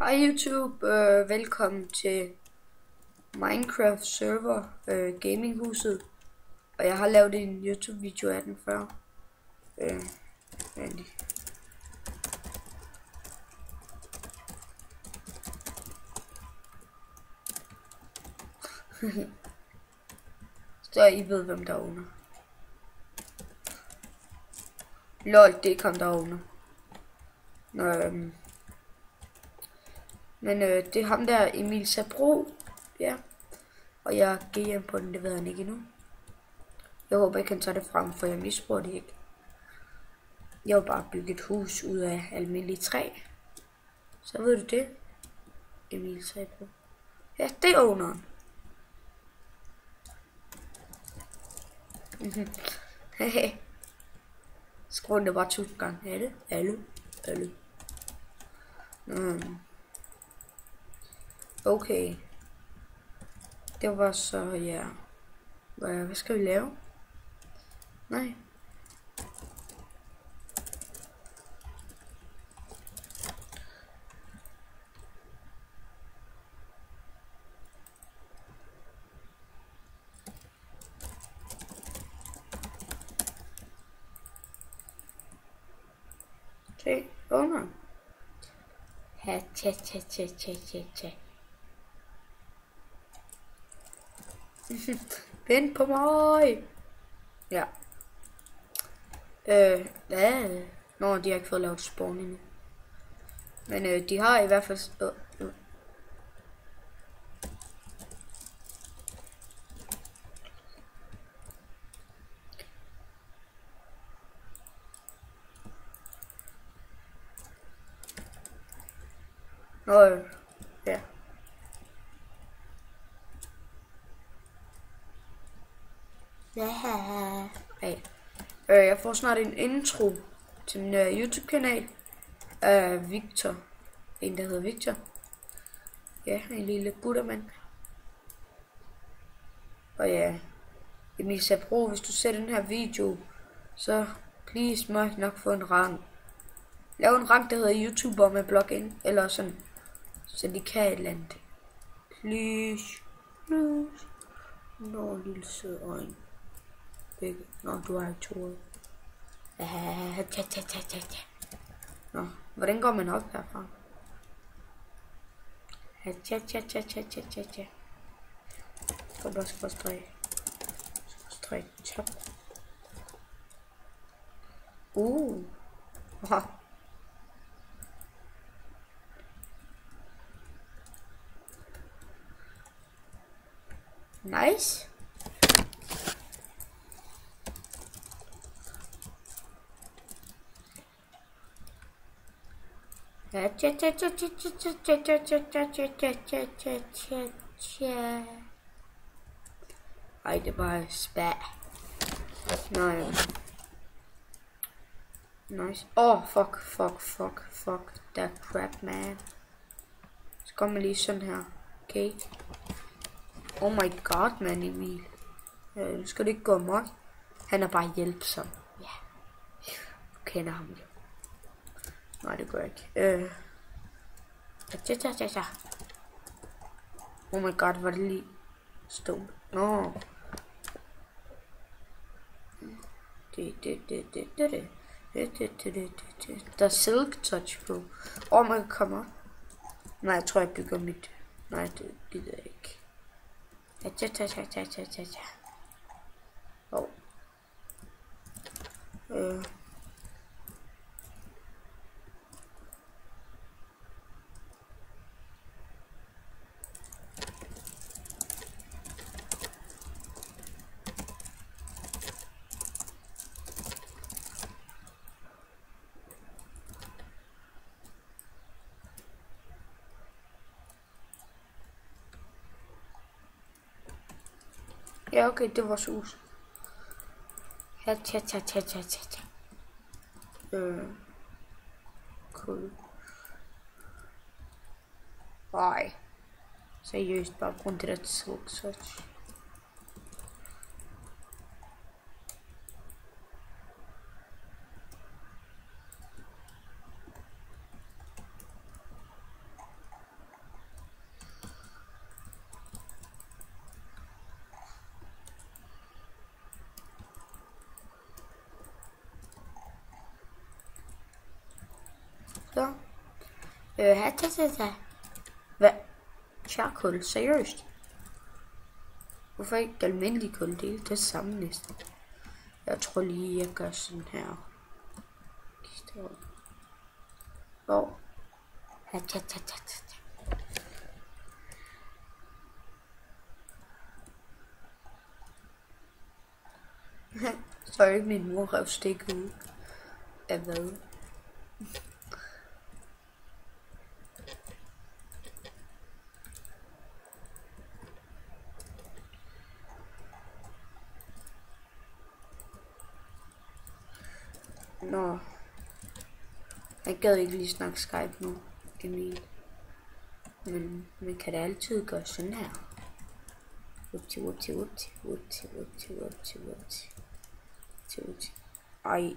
Hej YouTube, velkommen til Minecraft server gaminghuset. Og jeg har lavet en YouTube video af den før. Så I ved hvem der er under. Lol, det kom der under. Men det er ham der, Emil Sabro. Ja. Og jeg er GM på den, det ved han ikke endnu. Jeg håber ikke han tager det frem, for jeg misbruger det ikke. Jeg vil bare bygge et hus ud af almindelig træ. Så ved du det. Emil Sabro. Ja, det er owneren. Hehe. Skråen det bare 1000 gange. Alle. Okay. Det var så, ja. Hvad skal vi lave? Nej. Se, under. Ha. Vent på mig. Ja. Nå, de har ikke fået lavet spawn endnu. Men de har i hvert fald... ja. Hey. Jeg får snart en intro til min YouTube-kanal af Victor. En, der hedder Victor. Ja, en lille guttermand. Og ja, Emil Sabro, hvis du ser den her video, så please må jeg nok få en rang. Lav en rang, der hedder YouTuber med bloggen, eller sådan, så de kan et eller andet. Please. Nå, lille sød øjne. Nå, du har ikke to. Nå, hvordan går man op herfra? Skal bare skråstreg top. Nice. Ej, det er bare spæt. Nej. Nice. Fuck. That crap, man. Så kommer lige sådan her. Okay. Oh my god, man, Emil. Nu skal det ikke gå amok. Han er bare hjælpsom. Ja. Du kender ham jo. Nej, det gør jeg ikke. Oh my god, var det lige stod. Nå. Der er silk touch på. Man kan komme op. Nej, jeg tror jeg bygger mit. Nej, det gider jeg ikke. Ja, okay, det var sus. Cool. Ej. Seriøst, bare grund til det silk touch. Hvad? Charcoal, seriøst? Hvorfor ikke almindelig kul? Det er det samme næsten. Jeg tror lige, jeg gør sådan her. Hvor? Sorry, min mor rev stikket ud. Af hvad? Nå. Jeg gad ikke lige snakke Skype nu, Emil. Men man kan da altid gøre sådan her. Ej.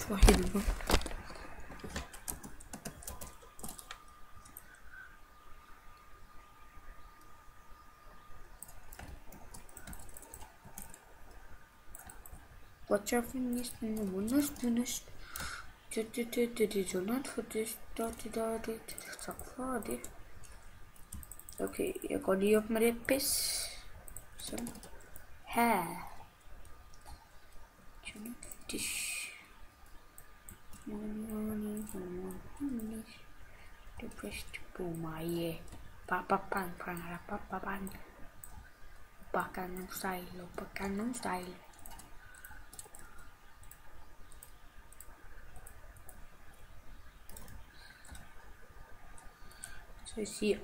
For helvede. Watch out for this thing, the one that's finished. Do not for this. Tak for det. Okay, jeg går lige op med det pis. Sådan. Her. Do not for this. Du pressed på mig. Gangnam Style. Så jeg siger,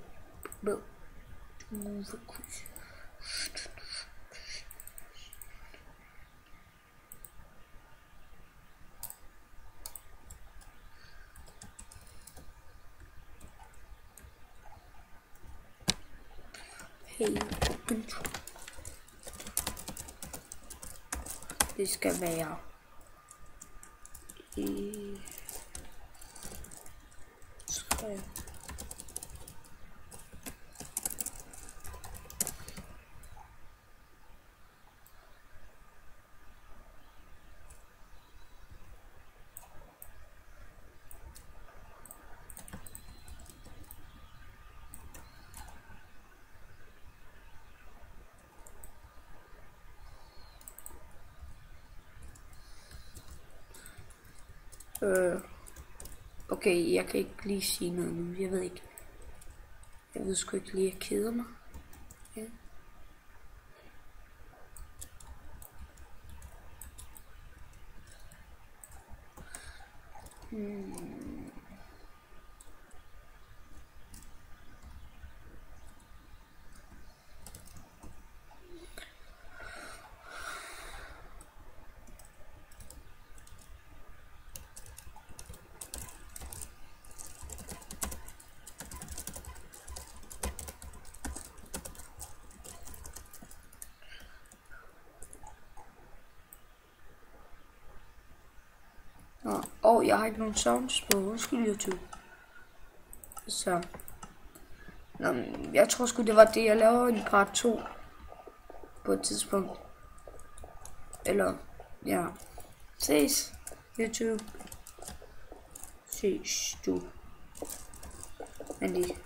hey, det skal være i 3. Okay, jeg kan ikke lige sige noget nu. Jeg ved ikke. Jeg ved sgu ikke lige, jeg keder mig. Ja. Jeg har ikke nogen sounds på. Undskyld, YouTube. Så. Jeg tror sgu, det var det, jeg lavede i part 2. På et tidspunkt. Eller, ja. Ses, YouTube. Ses du. Men lige.